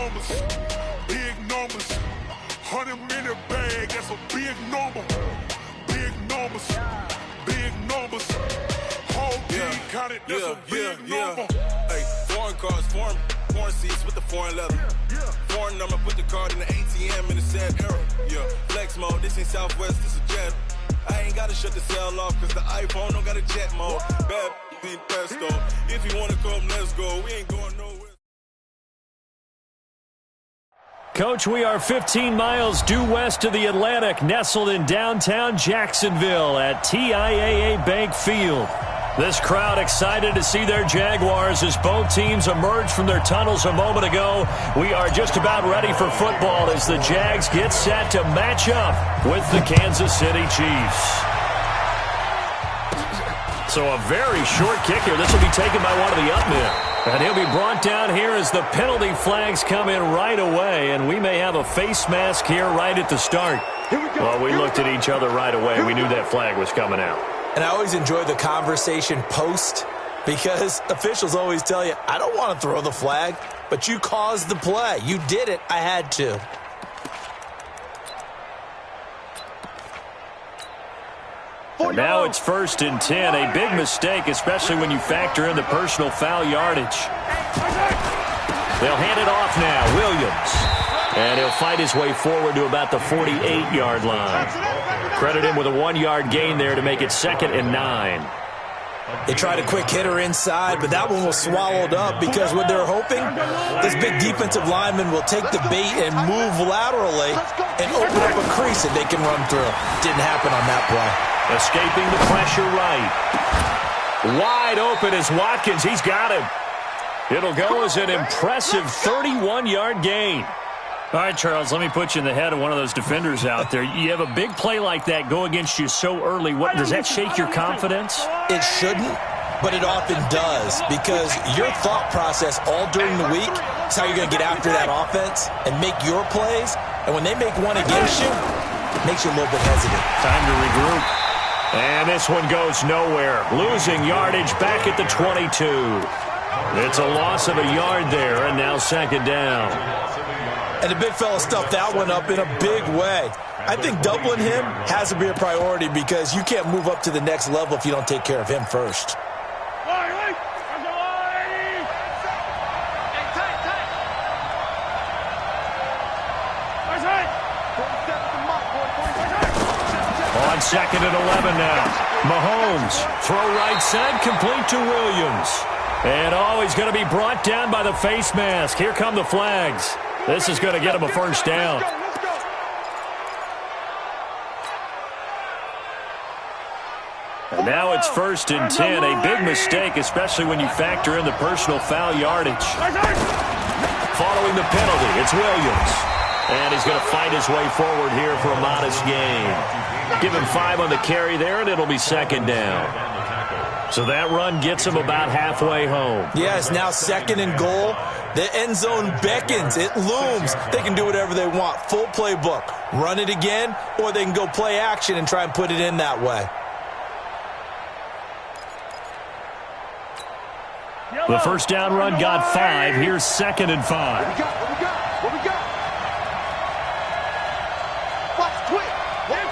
numbers, big numbers. 100-minute bag, that's a big number. Big numbers, big numbers. Whole team counted, that's a big number. Hey, foreign cars, foreign seats with the foreign leather. Foreign number, put the card in the ATM in the sad era. Yeah, flex mode, this ain't Southwest, this a jet. I ain't gotta shut the cell off, cause the iPhone don't got a jet mode. Bad being pesto. If you wanna come, let's go. We ain't going nowhere. Coach, we are 15 miles due west of the Atlantic, nestled in downtown Jacksonville at TIAA Bank Field. This crowd excited to see their Jaguars as both teams emerged from their tunnels a moment ago. We are just about ready for football as the Jags get set to match up with the Kansas City Chiefs. So a very short kick here. This will be taken by one of the up men. And he'll be brought down here as the penalty flags come in right away. And we may have a face mask here right at the start. Well, we looked at each other right away. We knew that flag was coming out. And I always enjoy the conversation post because officials always tell you, I don't want to throw the flag, but you caused the play. You did it. I had to. And now it's 1st and 10. A big mistake, especially when you factor in the personal foul yardage. They'll hand it off now. Williams. And he'll fight his way forward to about the 48-yard line. Credit him with a 1-yard gain there to make it 2nd and 9. They tried a quick hitter inside, but that one was swallowed up because what they're hoping, this big defensive lineman will take the bait and move laterally and open up a crease that they can run through. Didn't happen on that play. Escaping the pressure right. Wide open is Watkins. He's got him. It'll go as an impressive 31-yard gain. All right, Charles, let me put you in the head of one of those defenders out there. You have a big play like that go against you so early. What, does that shake your confidence? It shouldn't, but it often does because your thought process all during the week is how you're going to get after that offense and make your plays. And when they make one against you, it makes you a little bit hesitant. Time to regroup. And this one goes nowhere. Losing yardage back at the 22. It's a loss of a yard there, and now 2nd down. And the big fella stuffed that one up in a big way. I think doubling him has to be a priority because you can't move up to the next level if you don't take care of him first. On 2nd and 11 now. Mahomes, throw right side, complete to Williams. And he's going to be brought down by the face mask. Here come the flags. This is going to get him a 1st down. And now it's 1st and 10. A big mistake, especially when you factor in the personal foul yardage. Following the penalty, it's Williams. And he's going to fight his way forward here for a modest gain. Give him 5 on the carry there, and it'll be 2nd down. So that run gets him about halfway home. Yes, now 2nd and goal. The end zone beckons. It looms. They can do whatever they want. Full playbook. Run it again, or they can go play action and try and put it in that way. The 1st down run got 5. Here's 2nd and 5. What we got? Watch quick. 15.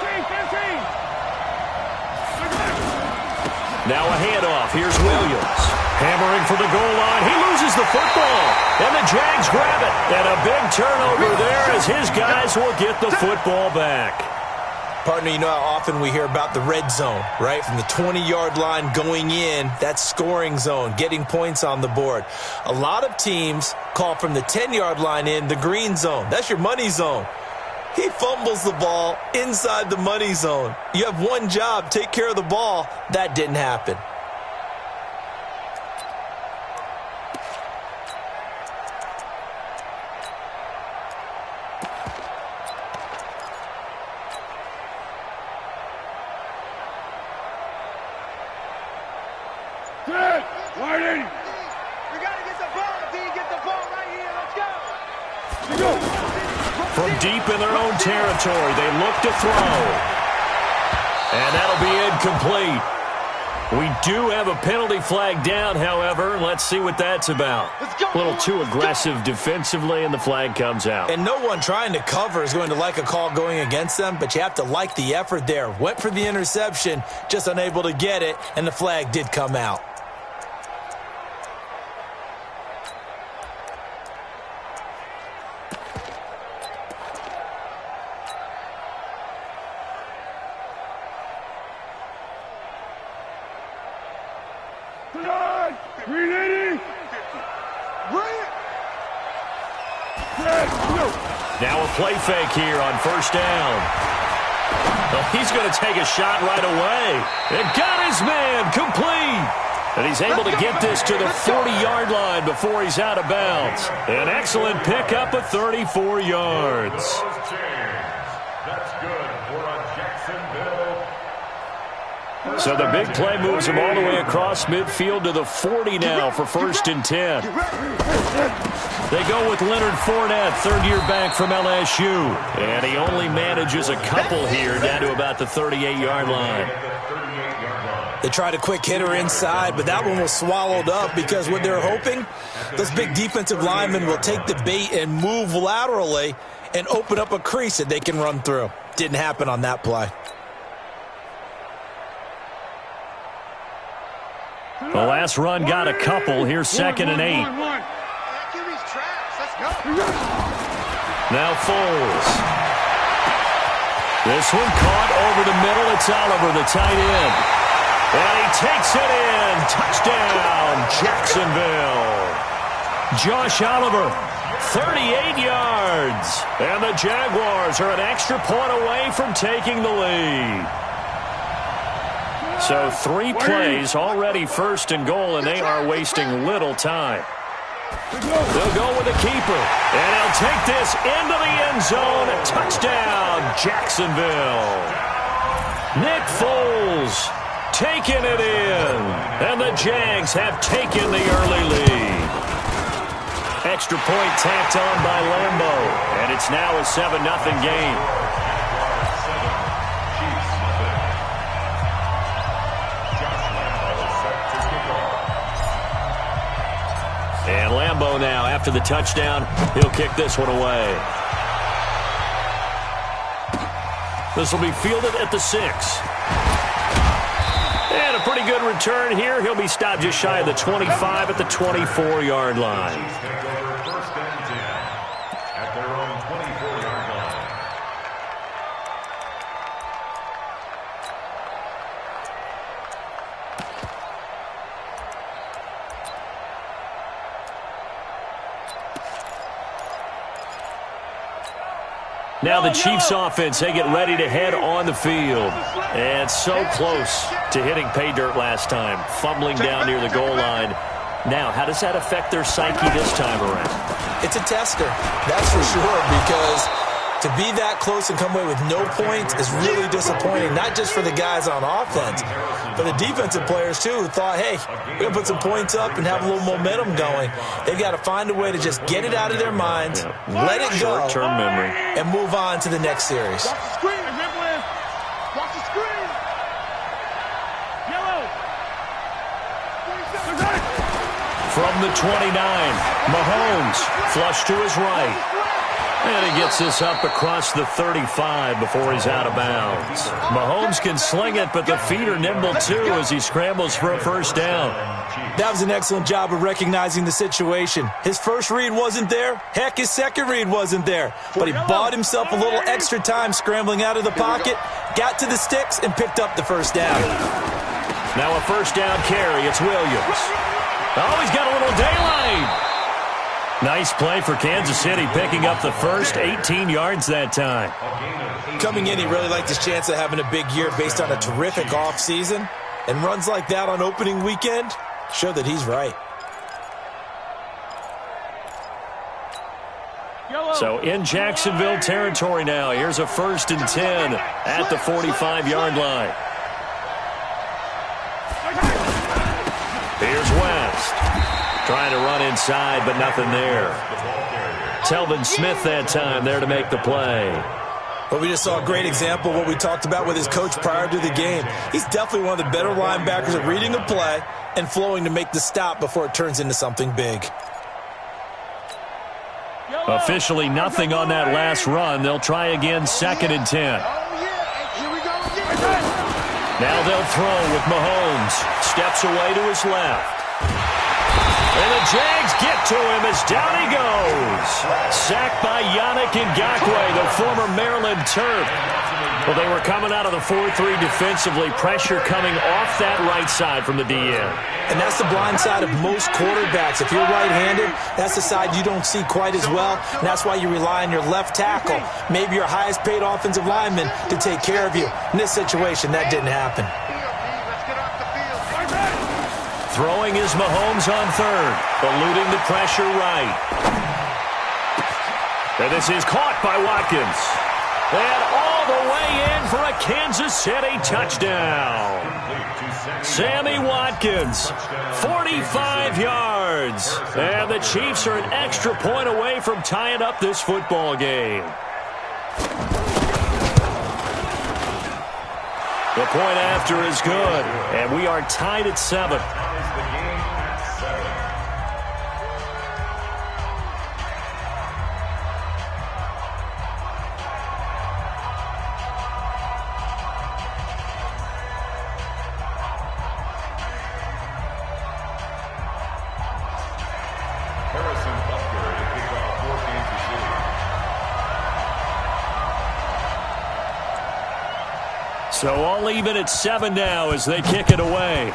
Now a handoff. Here's Williams. Hammering for the goal line. He loses the football. And the Jags grab it. And a big turnover there as his guys will get the football back. Partner, you know how often we hear about the red zone, right? From the 20-yard line going in, that's scoring zone, getting points on the board. A lot of teams call from the 10-yard line in the green zone. That's your money zone. He fumbles the ball inside the money zone. You have one job, take care of the ball. That didn't happen. From deep in their own territory, they look to throw. And that'll be incomplete. We do have a penalty flag down, however. Let's see what that's about. A little too aggressive defensively, and the flag comes out. And no one trying to cover is going to like a call going against them, but you have to like the effort there. Went for the interception, just unable to get it, and the flag did come out. Now a play fake here on first down. Well, he's going to take a shot right away. And got his man complete. And he's able to get this to the 40-yard line before he's out of bounds. An excellent pickup of 34 yards. That's good for a Jacksonville. So the big play moves him all the way across midfield to the 40 now for first and 10. They go with Leonard Fournette, third-year back from LSU. And he only manages a couple here down to about the 38-yard line. They tried a quick hitter inside, but that one was swallowed up because what they're hoping, those big defensive linemen will take the bait and move laterally and open up a crease that they can run through. Didn't happen on that play. The last run got a couple. Here's second and 8. Now Foles. This one caught over the middle. It's Oliver, the tight end. And he takes it in. Touchdown, Jacksonville. Josh Oliver, 38 yards. And the Jaguars are an extra point away from taking the lead. So 3 plays, already first and goal, and they are wasting little time. They'll go with the keeper, and he'll take this into the end zone. A touchdown, Jacksonville. Nick Foles taking it in, and the Jags have taken the early lead. Extra point tacked on by Lambo, and it's now a 7-0 game. And Lambo now, after the touchdown, he'll kick this one away. This will be fielded at the 6. And a pretty good return here. He'll be stopped just shy of the 25 at the 24-yard line. Now the Chiefs offense, they get ready to head on the field. And so close to hitting pay dirt last time, fumbling down near the goal line. Now, how does that affect their psyche this time around? It's a tester, that's for sure, because to be that close and come away with no points is really disappointing, not just for the guys on offense, but the defensive players, too, who thought, hey, we're going to put some points up and have a little momentum going. They've got to find a way to just get it out of their minds, let it go, short-term memory, and move on to the next series. Watch the screen. Watch the screen. Yellow. From the 29, Mahomes flush to his right. And he gets this up across the 35 before he's out of bounds. Mahomes can sling it, but the feet are nimble too as he scrambles for a first down. That was an excellent job of recognizing the situation. His first read wasn't there. Heck, his second read wasn't there. But he bought himself a little extra time scrambling out of the pocket, got to the sticks, and picked up the first down. Now a first down carry. It's Williams. Oh, he's got a little daylight. Nice play for Kansas City, picking up the first 18 yards that time. Coming in, he really liked his chance of having a big year based on a terrific offseason. And runs like that on opening weekend show that he's right. So in Jacksonville territory now, here's a first and 10 at the 45-yard line. Here's West. Trying to run inside, but nothing there. Telvin Smith that time there to make the play. Well, we just saw a great example of what we talked about with his coach prior to the game. He's definitely one of the better linebackers at reading a play and flowing to make the stop before it turns into something big. Officially nothing on that last run. They'll try again, 2nd and 10. Now they'll throw with Mahomes. Steps away to his left. And the Jags get to him as down he goes. Sacked by Yannick Ngakoue, the former Maryland Terp. Well, they were coming out of the 4-3 defensively. Pressure coming off that right side from the DN. And that's the blind side of most quarterbacks. If you're right-handed, that's the side you don't see quite as well. And that's why you rely on your left tackle, maybe your highest-paid offensive lineman, to take care of you. In this situation, that didn't happen. Throwing is Mahomes on 3rd, eluding the pressure right. And this is caught by Watkins. And all the way in for a Kansas City touchdown. Sammy Watkins, 45 yards. And the Chiefs are an extra point away from tying up this football game. The point after is good, and we are tied at 7. So all even at 7 now as they kick it away.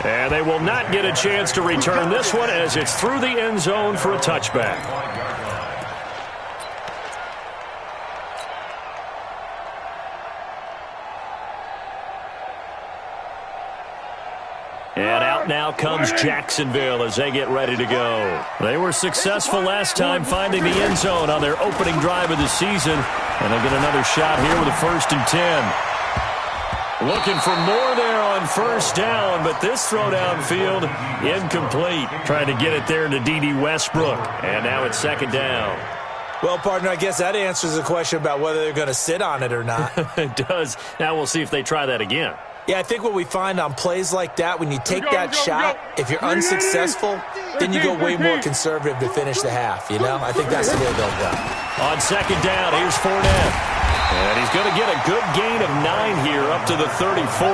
And they will not get a chance to return this one as it's through the end zone for a touchback. And out now comes Jacksonville as they get ready to go. They were successful last time finding the end zone on their opening drive of the season. And they'll get another shot here with a 1st and 10. Looking for more there on 1st down, but this throw downfield incomplete. Trying to get it there to D.D. Westbrook. And now it's 2nd down. Well, partner, I guess that answers the question about whether they're going to sit on it or not. It does. Now we'll see if they try that again. Yeah, I think what we find on plays like that, when you take that shot, if you're unsuccessful, then you go way more conservative to finish the half, you know? I think that's the way they'll go. On 2nd down, here's Fournette. And he's going to get a good gain of 9 here up to the 34.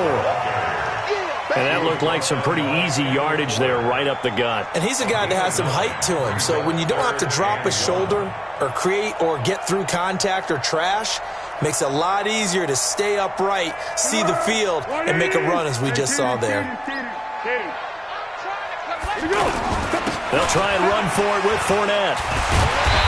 And that looked like some pretty easy yardage there right up the gut. And he's a guy that has some height to him, so when you don't have to drop a shoulder or create or get through contact or trash, makes it a lot easier to stay upright, see the field, and make a run as we just saw there. They'll try and run for it with Fournette.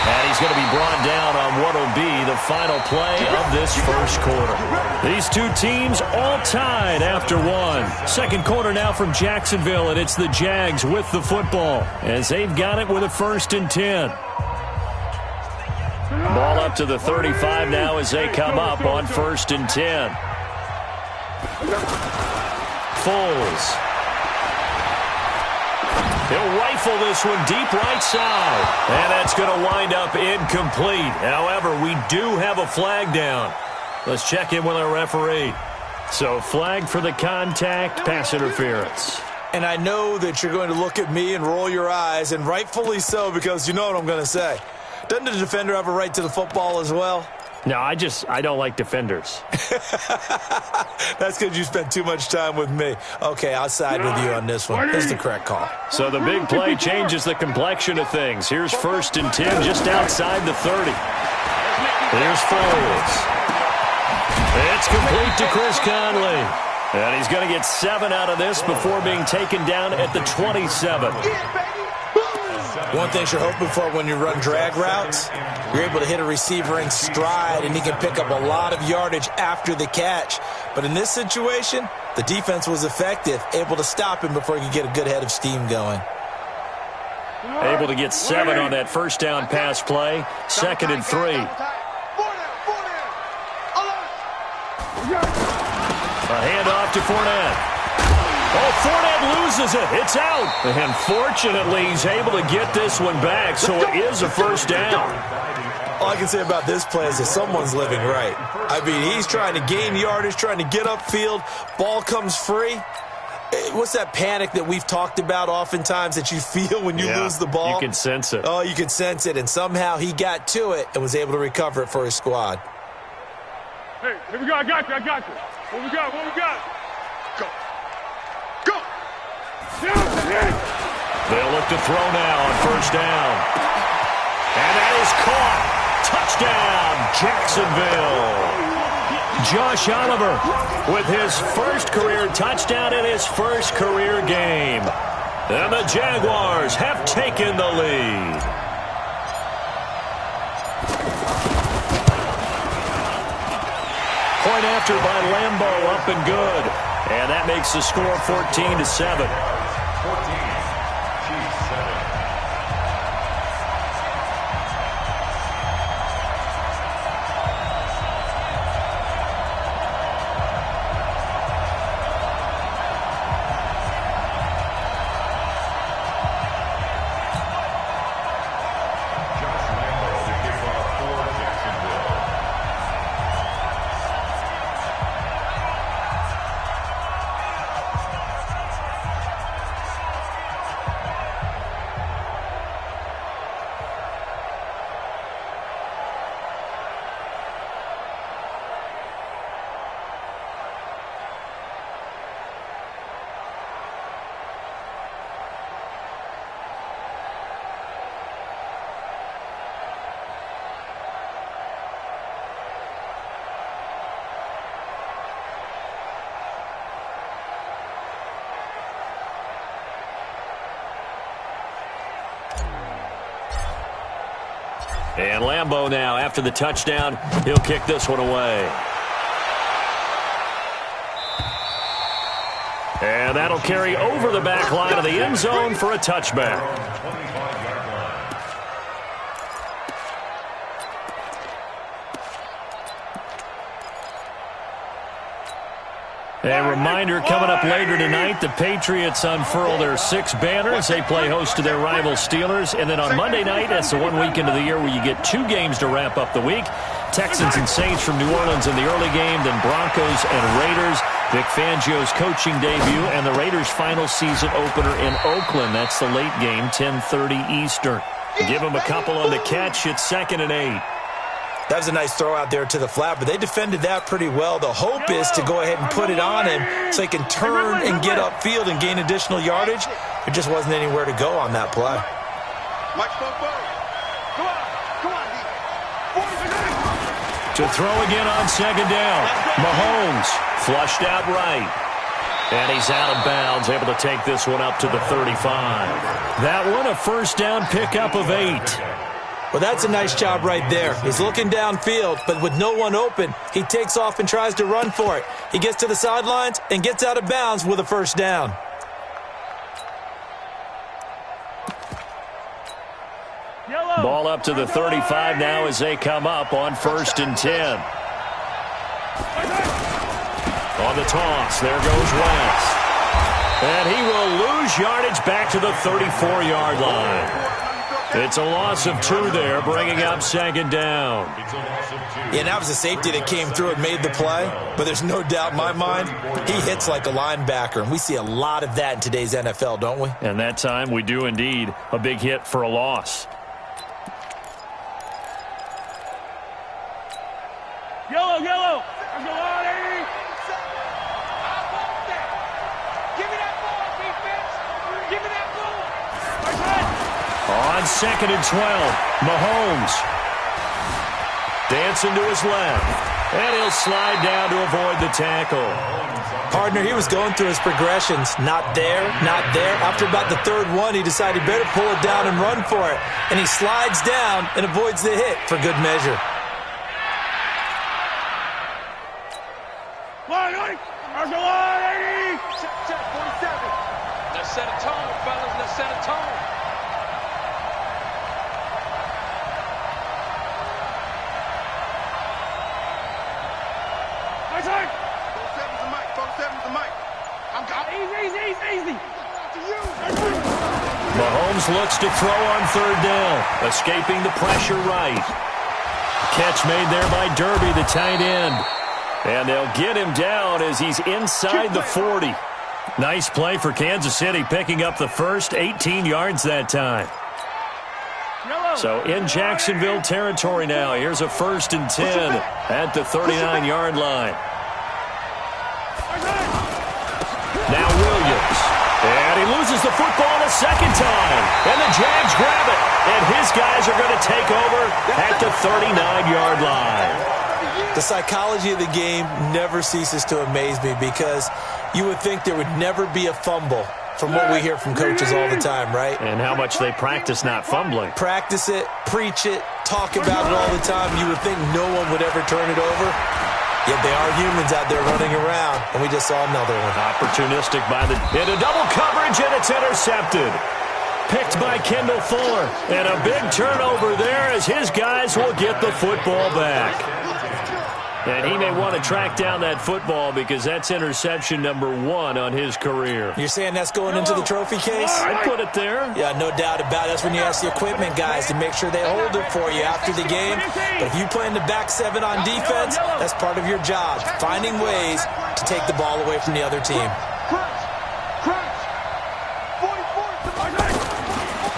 And he's going to be brought down on what will be the final play of this first quarter. These two teams all tied after 1. 2nd quarter now from Jacksonville, and it's the Jags with the football as they've got it with a 1st and 10. Ball up to the 35 now as they come up on 1st and 10. Foles. He'll rifle this one deep right side. And that's going to wind up incomplete. However, we do have a flag down. Let's check in with our referee. So flag for the contact, pass interference. And I know that you're going to look at me and roll your eyes, and rightfully so, because you know what I'm going to say. Doesn't the defender have a right to the football as well? No, I don't like defenders. That's because you spent too much time with me. Okay, I'll side with you on this one. Here's the correct call. So the big play changes the complexion of things. Here's 1st and 10 just outside the 30. Here's Foles. It's complete to Chris Conley. And he's going to get 7 out of this before being taken down at the 27. One thing you're hoping for when you run drag routes, you're able to hit a receiver in stride, and he can pick up a lot of yardage after the catch. But in this situation, the defense was effective, able to stop him before he could get a good head of steam going. Able to get 7 on that 1st down pass play, 2nd and 3. A handoff to Fournette. Oh, Fournette loses loses it. It's out. And fortunately, he's able to get this one back, so it is a first down. All I can say about this play is that someone's living right. I mean, he's trying to gain yardage, trying to get upfield. Ball comes free. What's that panic that we've talked about oftentimes that you feel when you lose the ball? You can sense it. Oh, you can sense it. And somehow he got to it and was able to recover it for his squad. Hey, here we go. I got you. What we got? Go. They'll look to throw now on first down. And that is caught. Touchdown, Jacksonville. Josh Oliver with his first career touchdown in his first career game. And the Jaguars have taken the lead. Point after by Lambeau, up and good. And that makes the score 14-7. And Lambeau now, after the touchdown, he'll kick this one away. And that'll carry over the back line of the end zone for a touchback. A reminder, coming up later tonight, the Patriots unfurl their 6 banners. They play host to their rival Steelers. And then on Monday night, that's the one weekend of the year where you get 2 games to wrap up the week. Texans and Saints from New Orleans in the early game, then Broncos and Raiders. Vic Fangio's coaching debut and the Raiders' final season opener in Oakland. That's the late game, 10:30 Eastern. Give them a couple on the catch. It's 2nd and 8. That was a nice throw out there to the flat, but they defended that pretty well. The hope is to go ahead and put it on him so he can turn and get upfield and gain additional yardage. There just wasn't anywhere to go on that play. To throw again on 2nd down. Mahomes flushed out right. And he's out of bounds, able to take this one up to the 35. That one a first down pickup of 8. Well, that's a nice job right there. He's looking downfield, but with no one open, he takes off and tries to run for it. He gets to the sidelines and gets out of bounds with a first down. Ball up to the 35 now as they come up on 1st and 10. On the toss, there goes West. And he will lose yardage back to the 34-yard line. It's a loss of 2 there, bringing up 2nd down. Yeah, that was a safety that came through and made the play, but there's no doubt in my mind, he hits like a linebacker, and we see a lot of that in today's NFL, don't we? And that time, we do indeed. A big hit for a loss. Yellow. On 2nd and 12, Mahomes dancing to his left, and he'll slide down to avoid the tackle. Partner, he was going through his progressions. Not there, not there. After about the 3rd one, he decided he better pull it down and run for it. And he slides down and avoids the hit for good measure. Let's set a tone, fellas. Let's set a tone. Easy. Mahomes looks to throw on third down, escaping the pressure right. Catch made there by Derby, the tight end. And they'll get him down as he's inside the 40. Nice play for Kansas City, picking up the first 18 yards that time. So in Jacksonville territory now. Here's a 1st and 10 at the 39-yard line. Now Williams. And he loses the football a second time. And the Jags grab it. And his guys are going to take over at the 39-yard line. The psychology of the game never ceases to amaze me because you would think there would never be a fumble from what we hear from coaches all the time, right? And how much they practice not fumbling. Practice it, preach it, talk about it all the time. You would think no one would ever turn it over. Yet they are humans out there running around, and we just saw another one. Opportunistic by the... into double coverage, and it's intercepted. Picked by Kendall Fuller. And a big turnover there as his guys will get the football back. And he may want to track down that football because that's interception number 1 on his career. You're saying that's going into the trophy case? I'd put it there. Yeah, no doubt about it. That's when you ask the equipment guys to make sure they hold it for you after the game. But if you play in the back 7 on defense, that's part of your job, finding ways to take the ball away from the other team.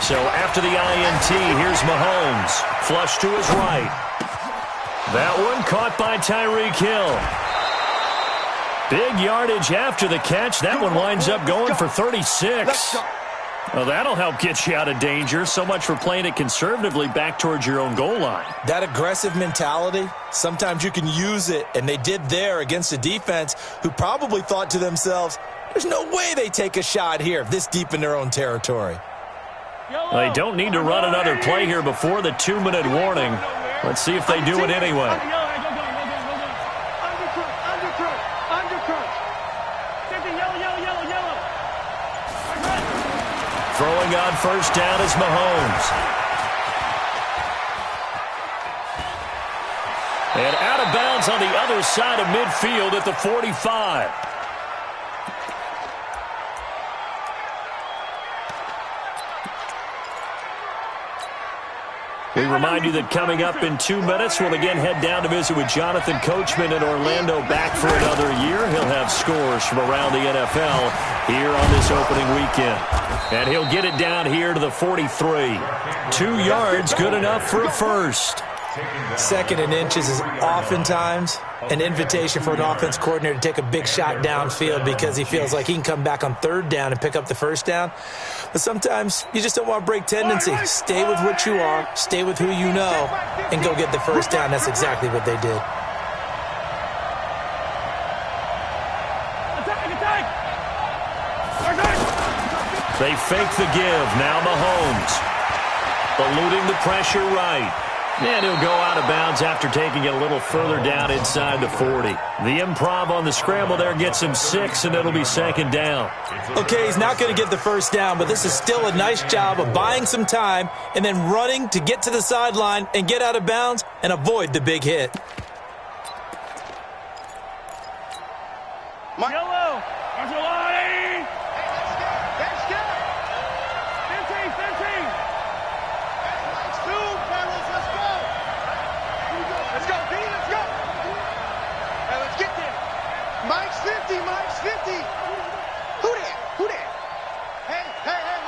So after the INT, here's Mahomes. Flush to his right. That one caught by Tyreek Hill. Big yardage after the catch. That one winds up going for 36. Well, that'll help get you out of danger. So much for playing it conservatively back towards your own goal line. That aggressive mentality, sometimes you can use it, and they did there against a defense who probably thought to themselves, there's no way they take a shot here this deep in their own territory. Well, they don't need to run another play here before the 2-minute warning. Let's see if they do it anyway. Throwing on first down is Mahomes. And out of bounds on the other side of midfield at the 45. We remind you that coming up in 2 minutes, we'll again head down to visit with Jonathan Coachman in Orlando, back for another year. He'll have scores from around the NFL here on this opening weekend. And he'll get it down here to the 43. 2 yards, good enough for a first. 2nd and inches is oftentimes an invitation for an offense coordinator to take a big shot downfield because he feels like he can come back on 3rd down and pick up the 1st down. But sometimes you just don't want to break tendency. Stay with what you are, stay with who you know, and go get the 1st down. That's exactly what they did. They fake the give. Now Mahomes. Eluding the pressure right. And he'll go out of bounds after taking it a little further down inside the 40. The improv on the scramble there gets him 6, and it'll be 2nd down. Okay, he's not going to get the 1st down, but this is still a nice job of buying some time and then running to get to the sideline and get out of bounds and avoid the big hit. Yellow. That's a line. That's good. 15, 15. Let's go, fellas. Let's go. Let's go, B. Let's go. Hey, let's get there. Mike's 50. Mike's 50. Who that? Who that? Hey, hey, hey.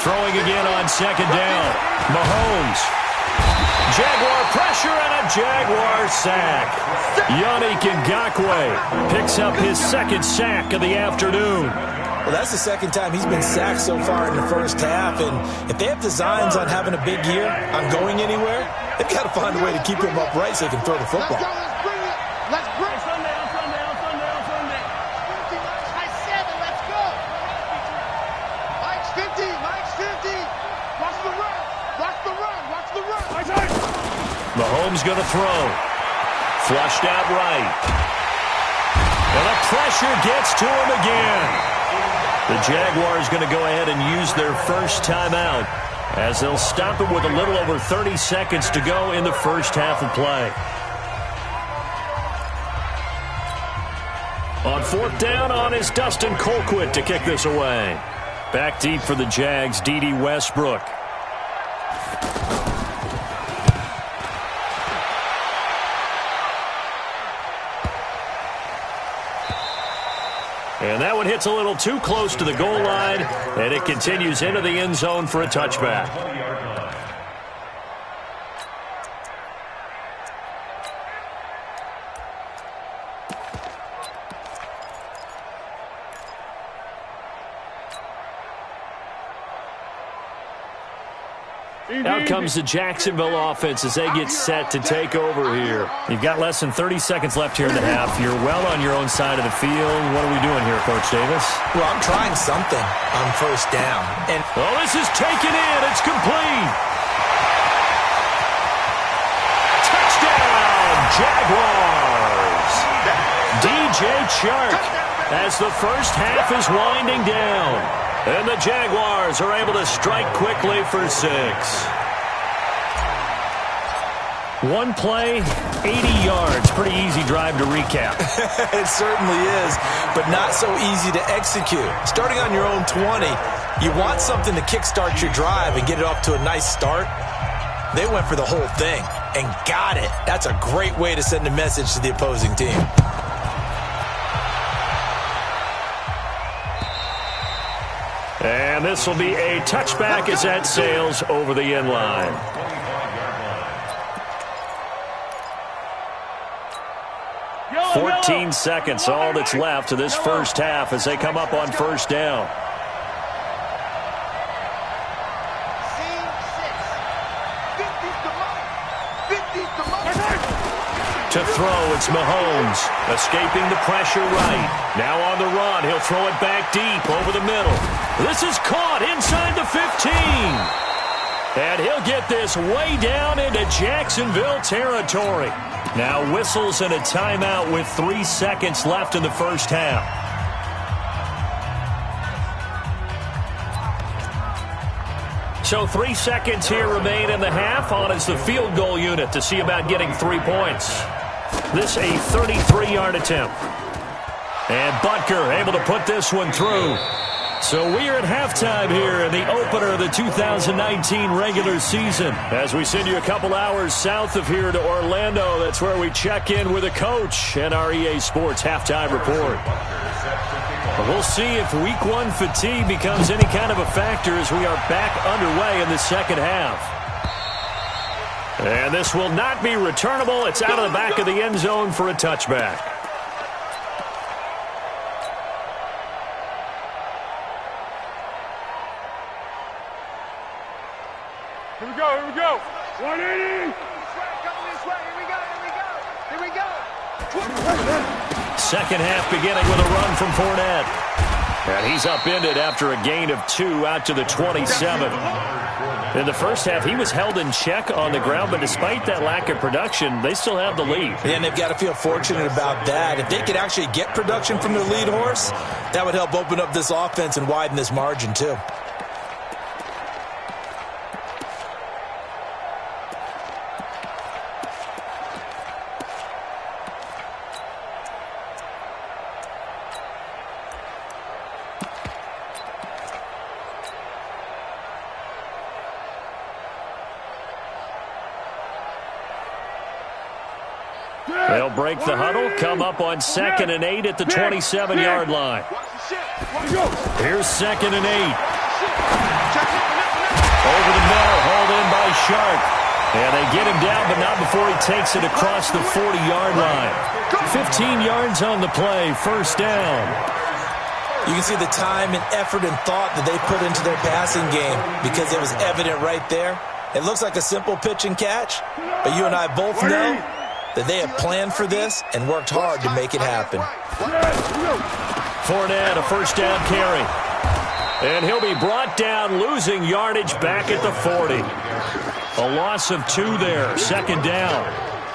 Throwing again on 2nd down. Mahomes. Jaguar pressure and a Jaguar sack. Yannick Ngakoue picks up his 2nd sack of the afternoon. Well, that's the 2nd time he's been sacked so far in the first half. And if they have designs on having a big year, on going anywhere, they've got to find a way to keep him upright so he can throw the football. Let's go. Let's bring it. Let's bring it. Sunday. High 7. Let's go. Mike's 50. Mike's 50. Watch the run. Watch the run. Watch the run. Mahomes going to throw. Flushed out right. And the pressure gets to him again. The Jaguars going to go ahead and use their first timeout as they'll stop it with a little over 30 seconds to go in the first half of play. On fourth down, on is Dustin Colquitt to kick this away. Back deep for the Jags, D.D. Westbrook. And that one hits a little too close to the goal line, and it continues into the end zone for a touchback. Out comes the Jacksonville offense as they get set to take over here. You've got less than 30 seconds left here in the half. You're well on your own side of the field. What are we doing here, Coach Davis? Well, I'm trying something on first down. And this is taken in. It's complete. Touchdown, Jaguars. DJ Chark as the first half is winding down. And the Jaguars are able to strike quickly for 6. One play, 80 yards. Pretty easy drive to recap. It certainly is, but not so easy to execute. Starting on your own 20, you want something to kickstart your drive and get it off to a nice start. They went for the whole thing and got it. That's a great way to send a message to the opposing team. And this will be a touchback as that sails over the end line. Yellow, 14 seconds, all that's left to this first half as they come up on first down. To throw, it's Mahomes, escaping the pressure right. Now on the run, he'll throw it back deep over the middle. This is caught inside the 15. And he'll get this way down into Jacksonville territory. Now whistles and a timeout with 3 seconds left in the first half. So 3 seconds here remain in the half. On is the field goal unit to see about getting 3 points. This a 33-yard attempt. And Butker able to put this one through. So we are at halftime here in the opener of the 2019 regular season. As we send you a couple hours south of here to Orlando, that's where we check in with a coach and our EA Sports halftime report. But we'll see if week 1 fatigue becomes any kind of a factor as we are back underway in the second half. And this will not be returnable. It's out of the back of the end zone for a touchback. Here we go, here we go. 180. Here we go. Second half beginning with a run from Fournette. And he's upended after a gain of 2 out to the 27. In the first half, he was held in check on the ground, but despite that lack of production, they still have the lead. And they've got to feel fortunate about that. If they could actually get production from their lead horse, that would help open up this offense and widen this margin too. They'll break the huddle, come up on 2nd and 8 at the 27-yard line. Here's 2nd and 8. Over the middle, hauled in by Sharp. And they get him down, but not before he takes it across the 40-yard line. 15 yards on the play, first down. You can see the time and effort and thought that they put into their passing game because it was evident right there. It looks like a simple pitch and catch, but you and I both know that they have planned for this and worked hard to make it happen. Fournette, a first down carry. And he'll be brought down, losing yardage back at the 40. A loss of 2 there, second down.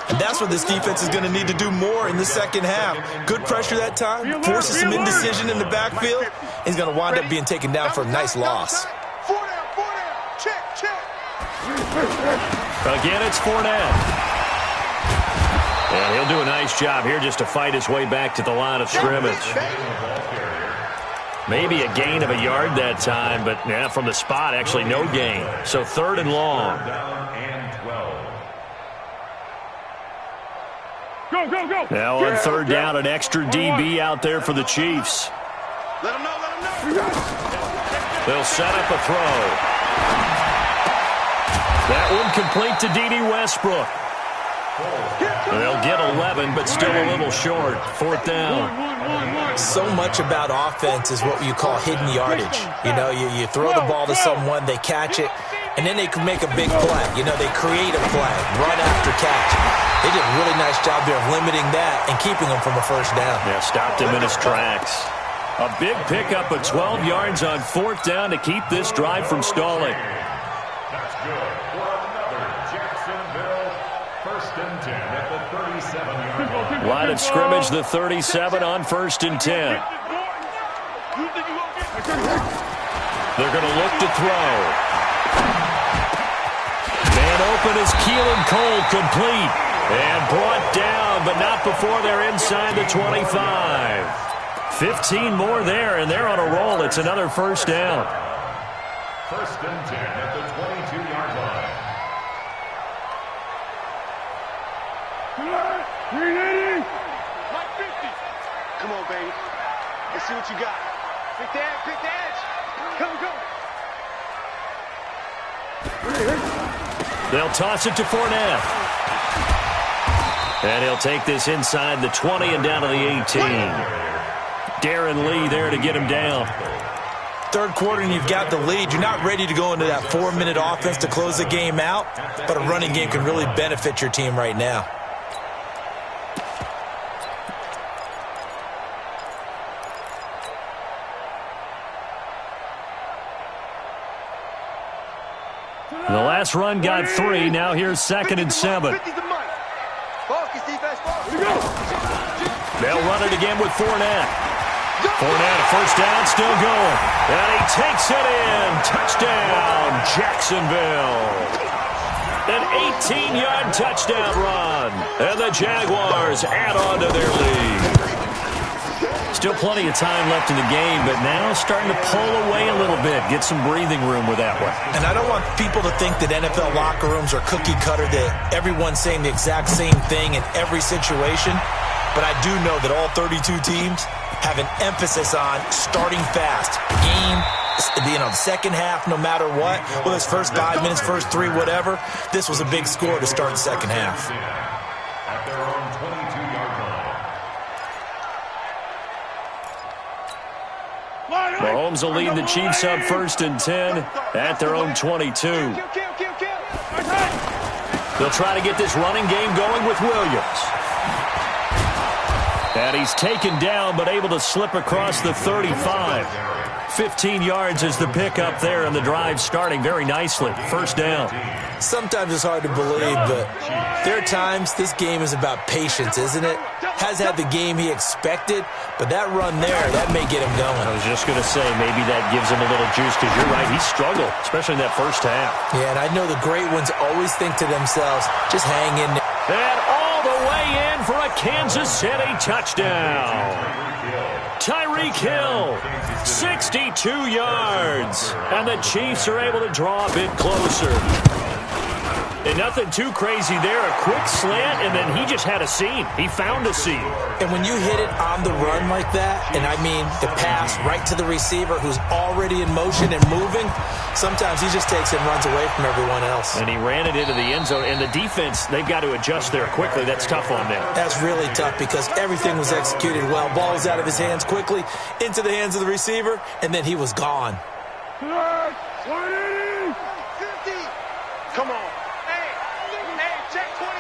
And that's what this defense is going to need to do more in the second half. Good pressure that time, forces some indecision in the backfield. He's going to wind up being taken down for a nice loss. Check. Again, it's Fournette. And he'll do a nice job here just to fight his way back to the line of scrimmage. Maybe a gain of a yard that time, but yeah, from the spot, actually no gain. So 3rd and long. Go, go, go. Now on 3rd down, an extra DB out there for the Chiefs. Let him know, let him know. They'll set up a throw. That one complete to D.D. Westbrook. They'll get 11, but still a little short. 4th down. So much about offense is what you call hidden yardage. You know, you throw the ball to someone, they catch it, and then they can make a big play. You know, they create a play, run after catch. They did a really nice job there of limiting that and keeping him from a 1st down. Yeah, stopped him in his tracks. A big pickup of 12 yards on 4th down to keep this drive from stalling. That's good for another Jacksonville 1st and 10 at the 37-yard line. Line of scrimmage, the 37 on 1st and 10. They're going to look to throw. Man open is Keelan Cole, complete. And brought down, but not before they're inside the 25. 15 more there, and they're on a roll. It's another 1st down. 1st and 10 at the 22-yard line. Come on, baby. Let's see what you got. Pick the edge, pick the edge. Come, come. They'll toss it to Fournette. And he'll take this inside the 20 and down to the 18. Darren Lee there to get him down. 3rd quarter and you've got the lead. You're not ready to go into that 4-minute offense to close the game out, but a running game can really benefit your team right now. The last run got 3. Now here's 2nd and 7. They'll run it again with Fournette. Fournette, 1st down, still going. And he takes it in. Touchdown, Jacksonville. An 18-yard touchdown run. And the Jaguars add on to their lead. Still plenty of time left in the game, but now starting to pull away a little bit, get some breathing room with that one. And I don't want people to think that NFL locker rooms are cookie cutter, that everyone's saying the exact same thing in every situation. But I do know that all 32 teams have an emphasis on starting fast. Game, the 2nd half, no matter what, whether it's first 5 minutes, first 3, whatever, this was a big score to start the 2nd half. At their own 22-yard line. Mahomes will lead the Chiefs up 1st and 10 at their own 22. They'll try to get this running game going with Williams. And he's taken down, but able to slip across the 35. 15 yards is the pickup there, and the drive starting very nicely. 1st down. Sometimes it's hard to believe, but there are times this game is about patience, isn't it? Has had the game he expected, but that run there, that may get him going. I was just going to say, maybe that gives him a little juice, because you're right, he struggled, especially in that 1st half. Yeah, and I know the great ones always think to themselves, just hang in there. And all the way in for a Kansas City touchdown. Tyreek Hill, 62 yards. And the Chiefs are able to draw a bit closer. And nothing too crazy there. A quick slant, and then he just had a seam. He found a seam. And when you hit it on the run like that, and I mean the pass right to the receiver who's already in motion and moving, sometimes he just takes it and runs away from everyone else. And he ran it into the end zone. And the defense, they've got to adjust there quickly. That's tough on them. That's really tough because everything was executed well. Ball was out of his hands quickly, into the hands of the receiver, and then he was gone. 50. Come on. Hey, check 24.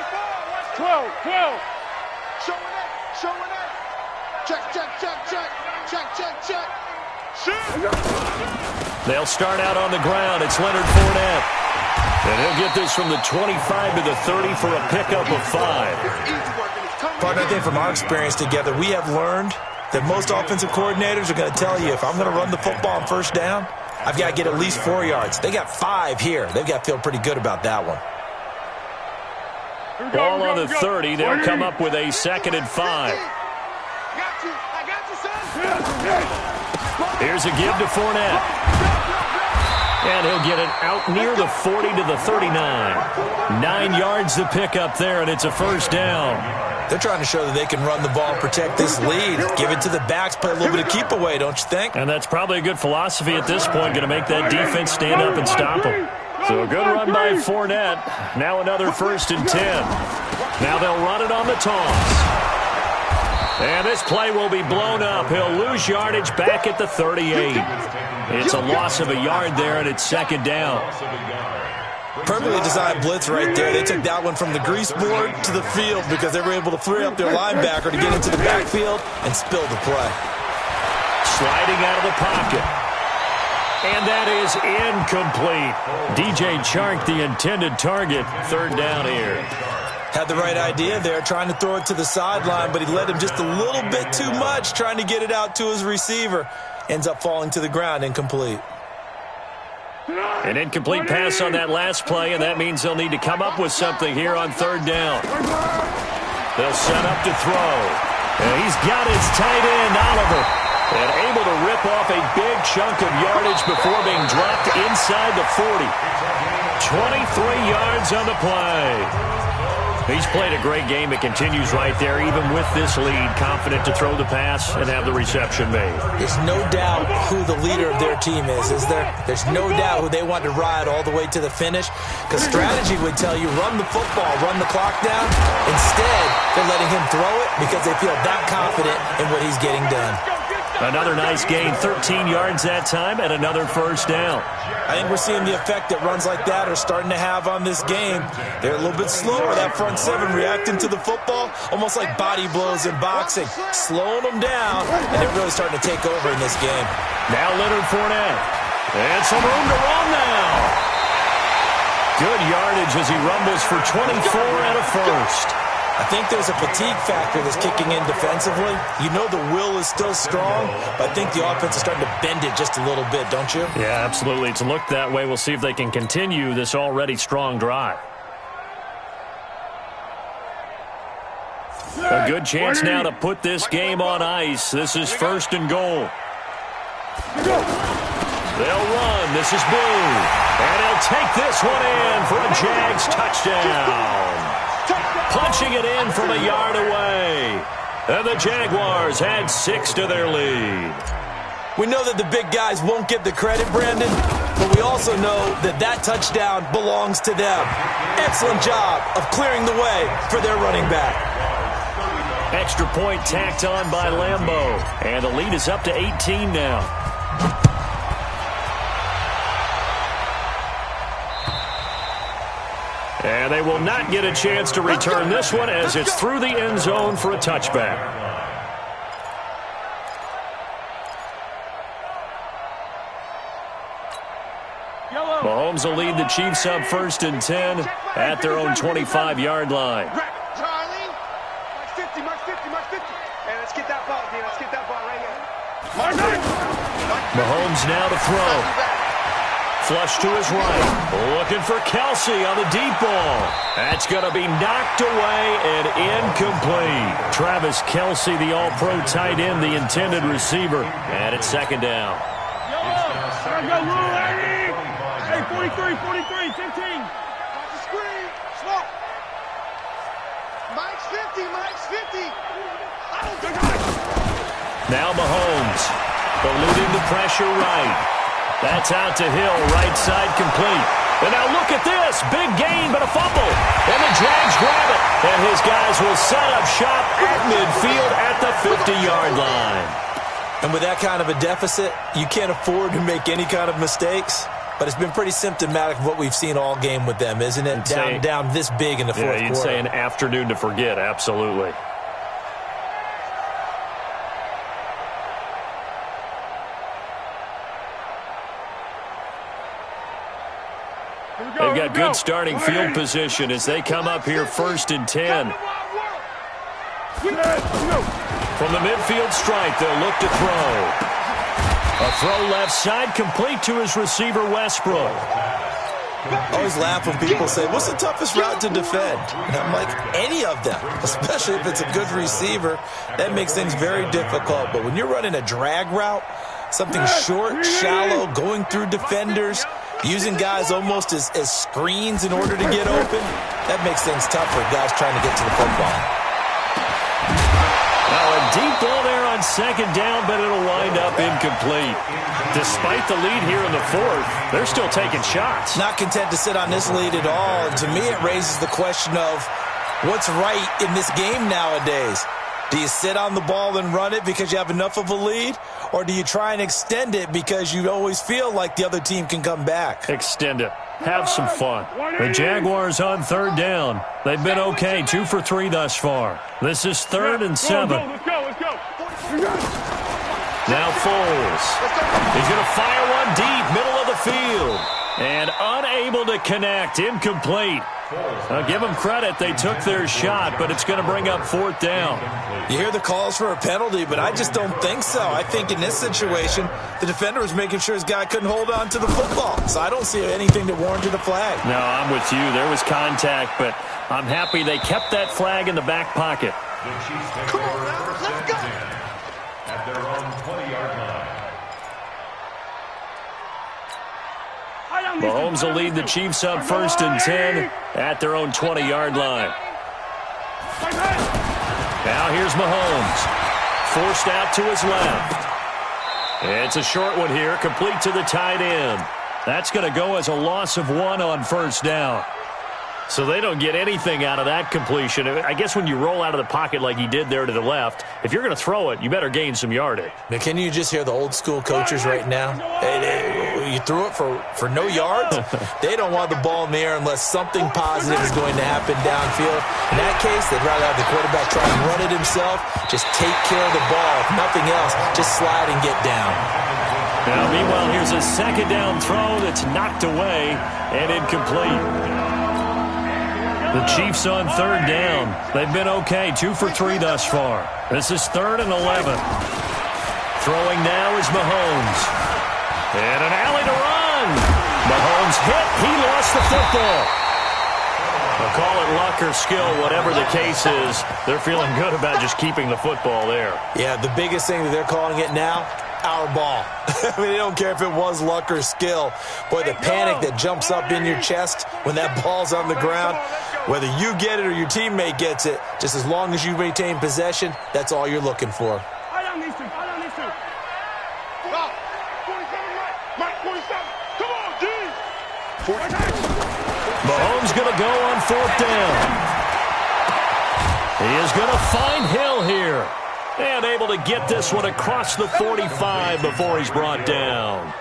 12. Showing it. Check. Shoot. They'll start out on the ground. It's Leonard Fournette. And he'll get this from the 25 to the 30 for a pickup of 5. Partner, I think from our experience together, we have learned that most offensive coordinators are going to tell you, if I'm going to run the football on 1st down, I've got to get at least 4 yards. They got 5 here. They've got to feel pretty good about that one. Ball on the 30. They'll come up with a 2nd and 5. I got you, son. Here's a give to Fournette. And he'll get it out near the 40 to the 39. 9 yards to pick up there, and it's a first down. They're trying to show that they can run the ball, protect this lead. Give it to the backs, play a little bit of keep away, don't you think? And that's probably a good philosophy at this point, going to make that defense stand up and stop them. So a good run by Fournette. Now another 1st and 10. Now they'll run it on the toss. And this play will be blown up. He'll lose yardage back at the 38. It's a loss of a yard there, and it's 2nd down. Perfectly designed blitz right there. They took that one from the grease board to the field because they were able to free up their linebacker to get into the backfield and spill the play. Sliding out of the pocket. And that is incomplete. DJ Chark, the intended target. 3rd down here. Had the right idea there, trying to throw it to the sideline, but he led him just a little bit too much, trying to get it out to his receiver. Ends up falling to the ground, incomplete. An incomplete pass on that last play, and that means they'll need to come up with something here on 3rd down. They'll set up to throw. And he's got his tight end, Oliver, and able to rip off a big chunk of yardage before being dropped inside the 40. 23 yards on the play. He's played a great game. It continues right there, even with this lead. Confident to throw the pass and have the reception made. There's no doubt who the leader of their team is there? There's no doubt who they want to ride all the way to the finish. Because strategy would tell you, run the football, run the clock down. Instead, they're letting him throw it because they feel that confident in what he's getting done. Another nice gain, 13 yards that time, and another 1st down. I think we're seeing the effect that runs like that are starting to have on this game. They're a little bit slower, that front 7 reacting to the football, almost like body blows in boxing, slowing them down, and they're really starting to take over in this game. Now Leonard Fournette, and some room to run now. Good yardage as he rumbles for 24 and a 1st. I think there's a fatigue factor that's kicking in defensively. You know the will is still strong, but I think the offense is starting to bend it just a little bit, don't you? Yeah, absolutely. It's looked that way. We'll see if they can continue this already strong drive. A good chance now to put this game on ice. This is 1st and goal. They'll run. This is Boo. And he'll take this one in for a Jags touchdown. Punching it in from a yard away. And the Jaguars had 6 to their lead. We know that the big guys won't get the credit, Brandon, but we also know that that touchdown belongs to them. Excellent job of clearing the way for their running back. Extra point tacked on by Lambeau. And the lead is up to 18 now. And they will not get a chance to return this one as it's through the end zone for a touchback. Mahomes will lead the Chiefs up 1st and 10 at their own 25-yard line. Charlie, mark 50, mark 50, mark 50. Hey, let's get that ball, Dean. Let's get that ball right here. Mahomes now to throw. Flush to his right. Looking for Kelsey on the deep ball. That's going to be knocked away and incomplete. Travis Kelsey, the all-pro tight end, the intended receiver. And it's 2nd down. Hey, 43, 43, 15. Watch the screen. Slow. Mike's 50, Mike's 50. Now Mahomes. Eluding the pressure right. That's out to Hill, right side complete. And now look at this. Big gain, but a fumble. And the Jags grab it. And his guys will set up shop at midfield at the 50-yard line. And with that kind of a deficit, you can't afford to make any kind of mistakes. But it's been pretty symptomatic of what we've seen all game with them, isn't it? Down this big in the fourth quarter. Yeah, you'd say an afternoon to forget, absolutely. They've got good starting field position as they come up here 1st and 10. From the midfield stripe, they'll look to throw. A throw left side, complete to his receiver, Westbrook. I always laugh when people say, what's the toughest route to defend? And I'm like, any of them, especially if it's a good receiver. That makes things very difficult. But when you're running a drag route, something short, shallow, going through defenders, using guys almost as screens in order to get open, that makes things tough for guys trying to get to the football. Now a deep ball there on second down, but it'll wind up incomplete. Despite the lead here in the fourth, they're still taking shots. Not content to sit on this lead at all. And to me, it raises the question of what's right in this game nowadays. Do you sit on the ball and run it because you have enough of a lead? Or do you try and extend it because you always feel like the other team can come back? Extend it. Have some fun. The Jaguars on third down. They've been okay, 2 for 3 thus far. This is 3rd and 7. Let's go. Now Foles. He's going to fire one deep, middle of the field. And unable to connect, incomplete. I'll give them credit. They took their shot, but it's going to bring up 4th down. You hear the calls for a penalty, but I just don't think so. I think in this situation, the defender was making sure his guy couldn't hold on to the football. So I don't see anything that warranted a flag. No, I'm with you. There was contact, but I'm happy they kept that flag in the back pocket. The Chiefs take Come on, over now. first Let's and go. 10 at their own 20-yard line. Mahomes will lead the Chiefs up 1st and 10 at their own 20-yard line. Now here's Mahomes. Forced out to his left. It's a short one here, complete to the tight end. That's going to go as a loss of 1 on 1st down. So they don't get anything out of that completion. I guess when you roll out of the pocket like he did there to the left, if you're going to throw it, you better gain some yardage. Now, can you just hear the old school coaches right now? You threw it for no yards? They don't want the ball in the air unless something positive is going to happen downfield. In that case, they'd rather have the quarterback try and run it himself. Just take care of the ball. If nothing else, just slide and get down. Now, meanwhile, here's a 2nd down throw that's knocked away and incomplete. The Chiefs on 3rd down. They've been okay, 2 for 3 thus far. This is 3rd and 11. Throwing now is Mahomes. And an alley to run. Mahomes hit. He lost the football. They'll call it luck or skill, whatever the case is. They're feeling good about just keeping the football there. Yeah, the biggest thing that they're calling it now, our ball. I mean, they don't care if it was luck or skill. Boy, the panic that jumps up in your chest when that ball's on the ground, whether you get it or your teammate gets it, just as long as you retain possession, that's all you're looking for. I don't need to. Go. 47, Mike. 47. Come on, G. Mahomes going to go on 4th down. He is going to find Hill here. And able to get this one across the 45 before he's brought down.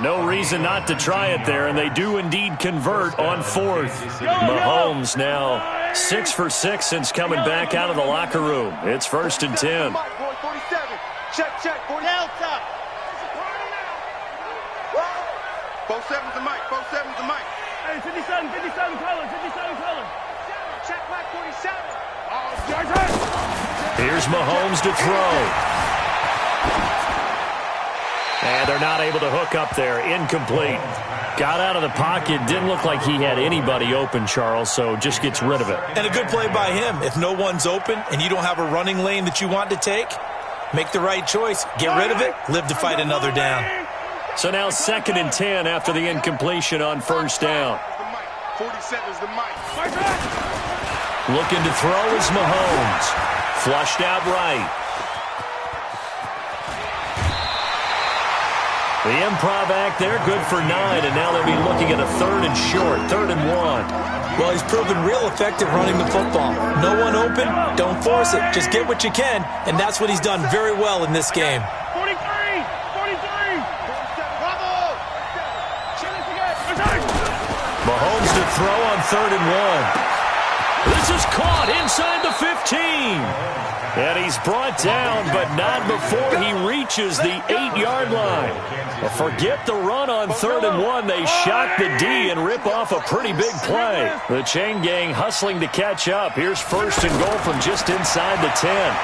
No reason not to try it there, and they do indeed convert on 4th. Mahomes now 6 for 6 since coming back out of the locker room. It's 1st and 10. 47. Check. 40 out top. 47's the mic. Hey, 57 color. Check back 47. Here's Mahomes to throw. And they're not able to hook up there. Incomplete. Got out of the pocket. Didn't look like he had anybody open, Charles, so just gets rid of it. And a good play by him. If no one's open and you don't have a running lane that you want to take, make the right choice. Get rid of it. Live to fight another down. So now 2nd and 10 after the incompletion on 1st down. 47's the mic. Looking to throw is Mahomes. Flushed out right. The improv act there, good for 9, and now they'll be looking at a 3rd and short, 3rd and 1. Well, he's proven real effective running the football. No one open, don't force it. Just get what you can, and that's what he's done very well in this game. 43. Bravo. Mahomes to throw on 3rd and 1. This is caught inside the 15. And he's brought down, but not before he reaches the 8-yard line. Forget the run on 3rd and 1. They shock the D and rip off a pretty big play. The chain gang hustling to catch up. Here's 1st and goal from just inside the 10.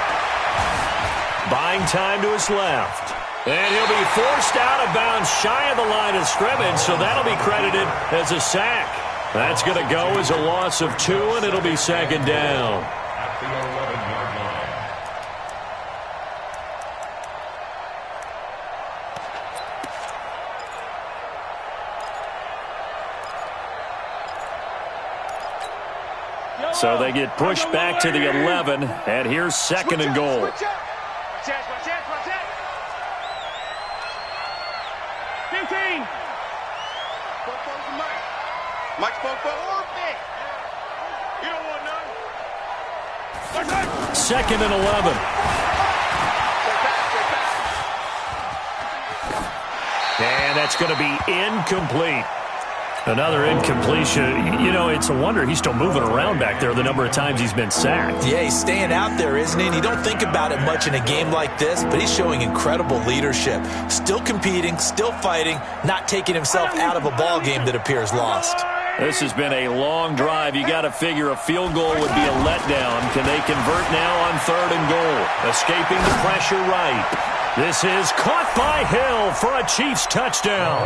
Buying time to his left. And he'll be forced out of bounds shy of the line of scrimmage, so that'll be credited as a sack. That's going to go as a loss of 2, and it'll be second down. At the 11-yard line. So they get pushed back to the 11, and here's second and goal. Watch out. 15. Mike spoke for You don't want none. Second and 11. And that's going to be incomplete. Another incompletion. You know, it's a wonder he's still moving around back there the number of times he's been sacked. Yeah, he's staying out there, isn't he? And you don't think about it much in a game like this, but he's showing incredible leadership. Still competing, still fighting, not taking himself out of a ball game that appears lost. This has been a long drive. You got to figure a field goal would be a letdown. Can they convert now on 3rd and goal? Escaping the pressure right. This is caught by Hill for a Chiefs touchdown.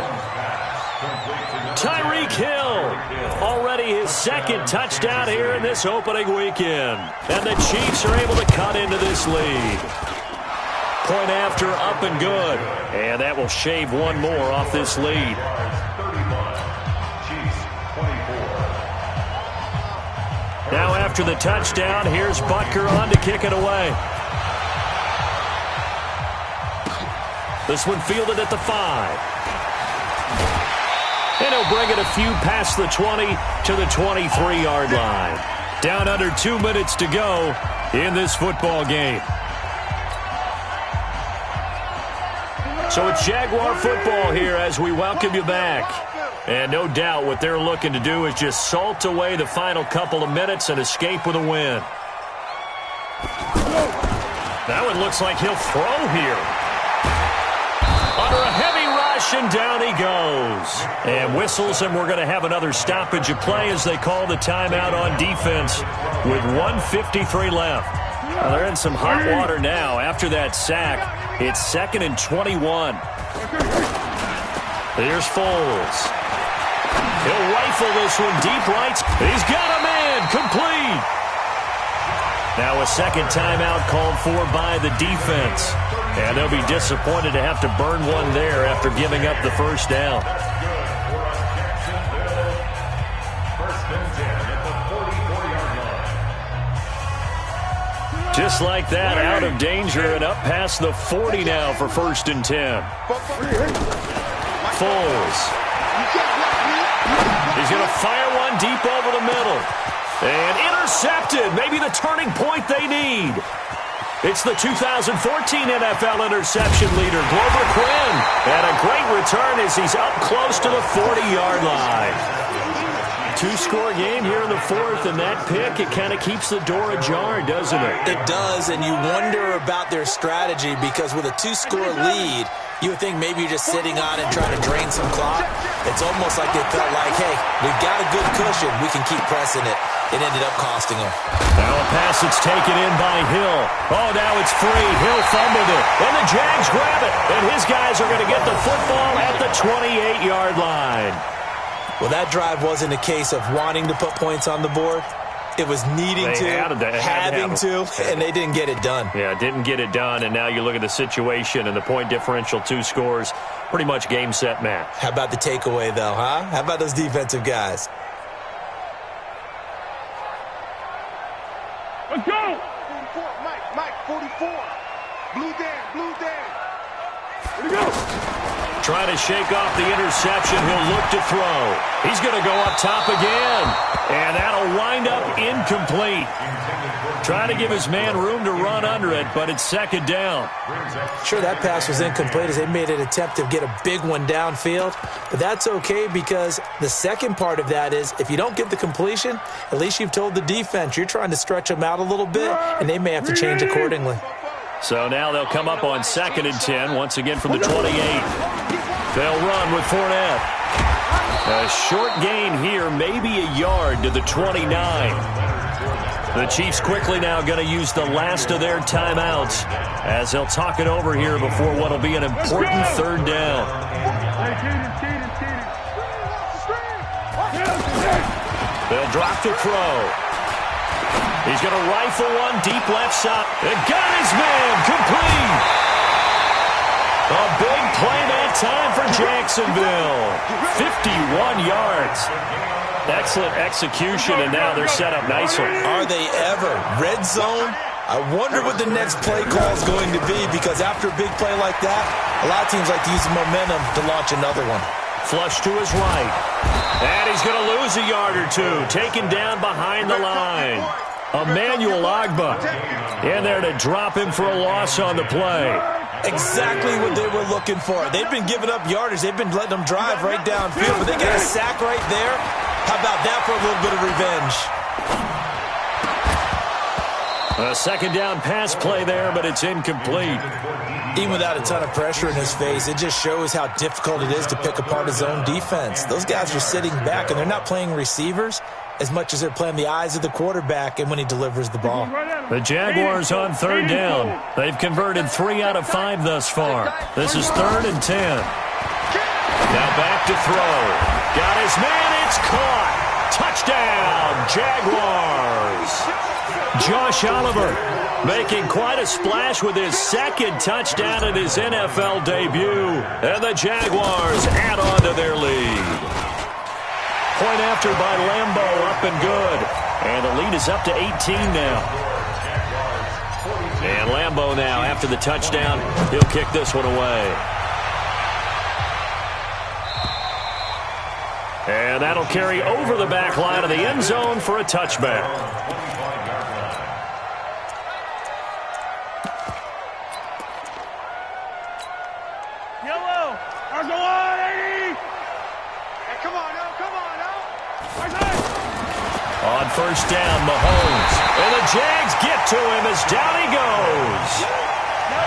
Tyreek Hill, already his second touchdown here in this opening weekend. And the Chiefs are able to cut into this lead. Point after, up and good. And that will shave one more off this lead. 31. Chiefs 24. Now after the touchdown, here's Butker on to kick it away. This one fielded at the 5. And he'll bring it a few past the 20 to the 23-yard line. Down under 2 minutes to go in this football game. So it's Jaguar football here as we welcome you back. And no doubt what they're looking to do is just salt away the final couple of minutes and escape with a win. That one looks like he'll throw here. Under a heavy rush, and down he goes. And whistles, and we're going to have another stoppage of play as they call the timeout on defense with 1:53 left. Well, they're in some hot water now. After that sack, it's 2nd and 21. Here's Foles. He'll rifle this one deep right. He's got a man. Complete. Now a second timeout called for by the defense. And they'll be disappointed to have to burn one there after giving up the first down. First and 10 at the 44-yard line. Just like that, out of danger and up past the 40 now for 1st and 10. Foles. He's going to fire one deep over the middle. And intercepted. Maybe the turning point they need. It's the 2014 NFL interception leader, Glover Quinn. And a great return as he's up close to the 40-yard line. 2-score game here in the 4th, and that pick, it kind of keeps the door ajar, doesn't it? It does, and you wonder about their strategy because with a 2-score lead, you would think maybe you're just sitting on it and trying to drain some clock. It's almost like they felt like, hey, we've got a good cushion. We can keep pressing it. It ended up costing them. Now a pass that's taken in by Hill. Oh, now it's free. Hill fumbled it. And the Jags grab it. And his guys are going to get the football at the 28-yard line. Well, that drive wasn't a case of wanting to put points on the board. It was needing having to, and they didn't get it done. Yeah, didn't get it done, and now you look at the situation and the point differential, 2 scores, pretty much game, set, match. How about the takeaway, though, huh? How about those defensive guys? Let's go! 44, Mike, 44. Blue Dan. Here we go. Trying to shake off the interception. He'll look to throw. He's going to go up top again. And that'll wind up incomplete. Trying to give his man room to run under it, but it's 2nd down. Sure, that pass was incomplete as they made an attempt to get a big one downfield. But that's okay because the second part of that is if you don't get the completion, at least you've told the defense you're trying to stretch them out a little bit, and they may have to change accordingly. So now they'll come up on 2nd and 10, once again from the 28. They'll run with Fournette. A short gain here, maybe a yard to the 29. The Chiefs quickly now going to use the last of their timeouts as they'll talk it over here before what will be an important third down. They'll drop to throw. He's going to rifle one deep left side. And got his man complete. A big play that time for Jacksonville. 51 yards. Excellent execution, and now they're set up nicely. Are they ever? Red zone? I wonder what the next play call is going to be, because after a big play like that, a lot of teams like to use the momentum to launch another one. Flush to his right. And he's going to lose a yard or two. Taken down behind the line. Emmanuel Ogbah in there to drop him for a loss on the play. Exactly what they were looking for. They've been giving up yardage. They've been letting them drive right downfield, but they got a sack right there. How about that for a little bit of revenge? A second down pass play there, but it's incomplete. Even without a ton of pressure in his face, it just shows how difficult it is to pick apart his own defense. Those guys are sitting back, and they're not playing receivers as much as they're playing the eyes of the quarterback and when he delivers the ball. The Jaguars on third down. They've converted 3 out of 5 thus far. This is 3rd and 10. Now back to throw. Got his man. It's caught. Touchdown, Jaguars. Josh Oliver making quite a splash with his second touchdown in his NFL debut. And the Jaguars add on to their lead. Point after by Lambeau, up and good. And the lead is up to 18 now. And Lambeau now, after the touchdown, he'll kick this one away. And that'll carry over the back line of the end zone for a touchback. Yellow, Argolani! Hey, come on now, come on now! On first down, Mahomes. And the Jags get to him as down he goes.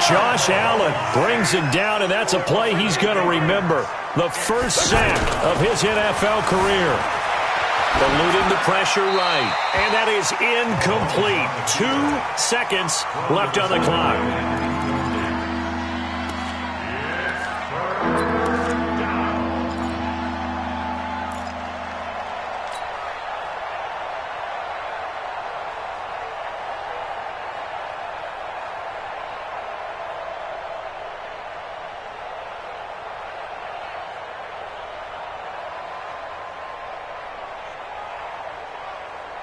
Josh Allen brings him down, and that's a play he's going to remember. The first sack of his NFL career. Eluding the pressure right. And that is incomplete. 2 seconds left on the clock.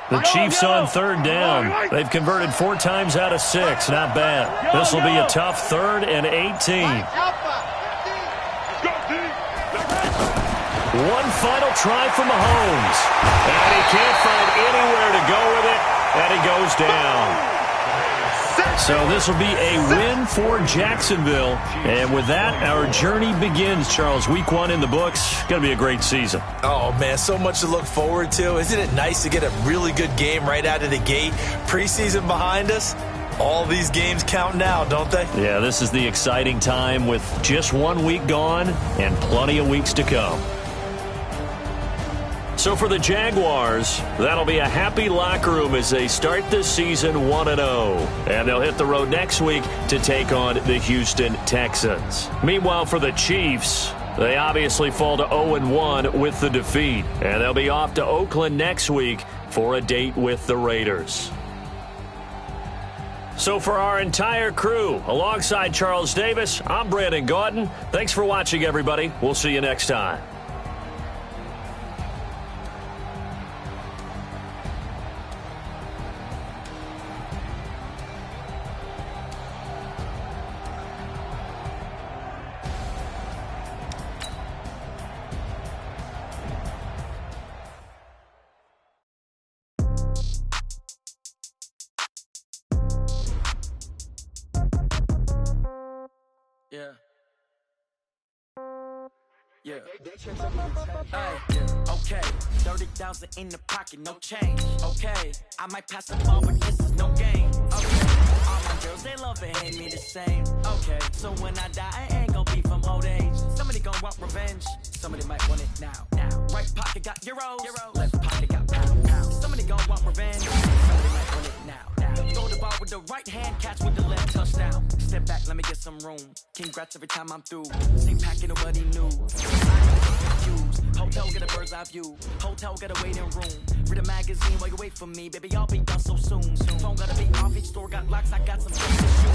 The Chiefs on third down. They've converted 4 times out of 6. Not bad. This will be a tough 3rd and 18. One final try for Mahomes. And he can't find anywhere to go with it. And he goes down. So this will be a win for Jacksonville. And with that, our journey begins, Charles. Week 1 in the books. Going to be a great season. Oh, man, so much to look forward to. Isn't it nice to get a really good game right out of the gate? Preseason behind us. All these games count now, don't they? Yeah, this is the exciting time with just 1 week gone and plenty of weeks to come. So for the Jaguars, that'll be a happy locker room as they start this season 1-0. And they'll hit the road next week to take on the Houston Texans. Meanwhile, for the Chiefs, they obviously fall to 0-1 with the defeat. And they'll be off to Oakland next week for a date with the Raiders. So for our entire crew, alongside Charles Davis, I'm Brandon Gaudin. Thanks for watching, everybody. We'll see you next time. Yeah. Okay. 30,000 in the pocket, no change. Okay. I might pass the ball, but this is no game. Okay. All my girls, they love it, hate me the same. Okay. So when I die, I ain't gonna be from old age. Somebody gonna want revenge. Somebody might want it now. Right pocket got euros. Left pocket got pounds. Somebody gonna want revenge. Somebody might want it now. now. Throw the ball with the right hand, catch with the left, touchdown. Step back, let me get some room. Congrats every time I'm through. Same packet, nobody knew. Hotel get a bird's eye view. Hotel get a waiting room. Read a magazine while you wait for me. Baby, I'll be done so soon. Phone gotta be off, each store got locks. I got some things to shoot.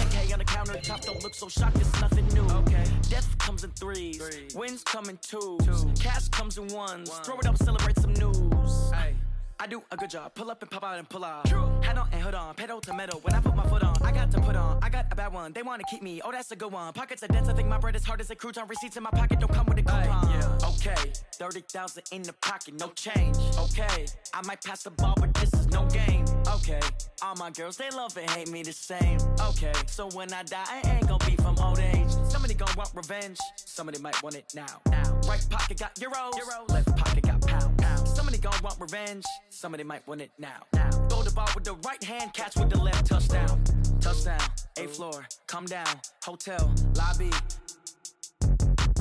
10K on the countertop, don't look so shocked, it's nothing new. Okay. Death comes in threes. Wins come in twos. Cash comes in ones. Throw it up, celebrate some news. Hey. I do a good job. Pull up and pop out and pull out. True. Head on and hood on. Pedal to metal. When I put my foot on, I got to put on. I got a bad one. They want to keep me. Oh, that's a good one. Pockets are dense. I think my bread is hard as a crouton. Receipts in my pocket don't come with a coupon. Yeah. Okay. 30,000 in the pocket. No change. Okay. I might pass the ball, but this is no game. Okay. All my girls, they love and hate me the same. Okay. So when I die, I ain't gonna be from old age. Somebody gonna want revenge. Somebody might want it now. Right pocket got euros. Left pocket got pound. Somebody gonna want revenge. Somebody might want it now. Throw the ball with the right hand, catch with the left, touchdown. Touchdown, 8th floor, come down, hotel, lobby.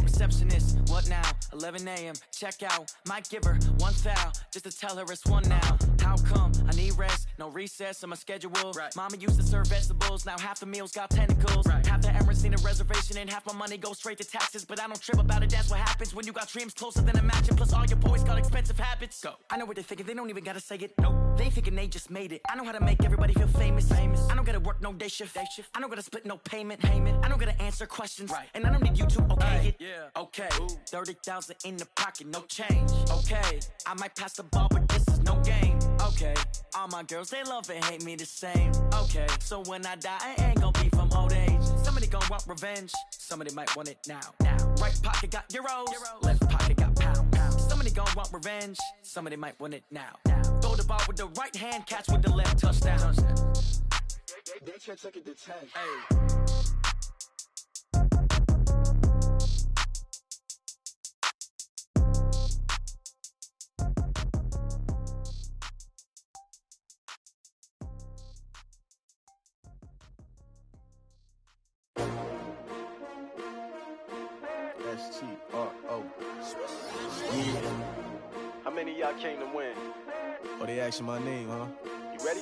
Receptionist, what now? 11 a.m., check out. Might give her one foul, just to tell her it's one now. How come? I need rest, no recess in my schedule. Right. Mama used to serve vegetables, now half the meals got tentacles. Right. Half the Emirates need a reservation and half my money goes straight to taxes. But I don't trip about it, that's what happens when you got dreams closer than a match. And plus all your boys got expensive habits. Go. I know what they're thinking, they don't even gotta say it. Nope. They thinking they just made it. I know how to make everybody feel famous. I don't gotta work no day shift. I don't gotta split no payment. I don't gotta answer questions. Right. And I don't need you to okay it. Yeah. Okay. 30,000 in the pocket, no change. Okay. I might pass the ball, but this is no game. Okay. All my girls, they love and hate me the same. Okay. So when I die, I ain't gonna be from old age. Somebody gonna want revenge. Somebody might want it now. Right pocket got euros. Left pocket got pound. Somebody gonna want revenge. Somebody might want it now. Throw the ball with the right hand, catch with the left, touchdown. They took it to 10. Hey. S-T-R-O. Yeah. How many of y'all came to win? Oh, they asking my name, huh? You ready?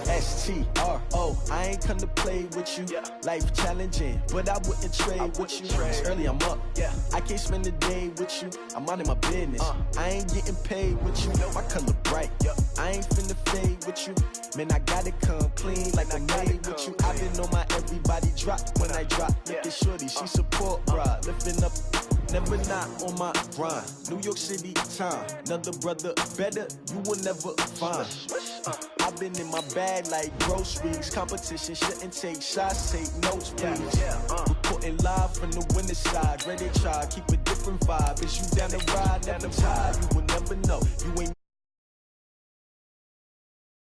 S-T-R-O. I ain't come to play with you. Yeah. Life challenging, but I wouldn't trade with you. It's early, I'm up. Yeah. I can't spend the day with you. I'm out of my business. I ain't getting paid with you. My color bright. Yep. I ain't finna fade with you. Man, I gotta come clean like I'm made with you. I've been on my everybody drop when I drop. Look at shorty, she support bra. Lifting up, never not on my grind. New York City time, another brother better, you will never find. I've been in my bag like groceries. Competition shouldn't take shots, take notes, please. Reporting live from the winter side. Ready to try, keep a different vibe. Is you down the ride, never tired. You will never know. You ain't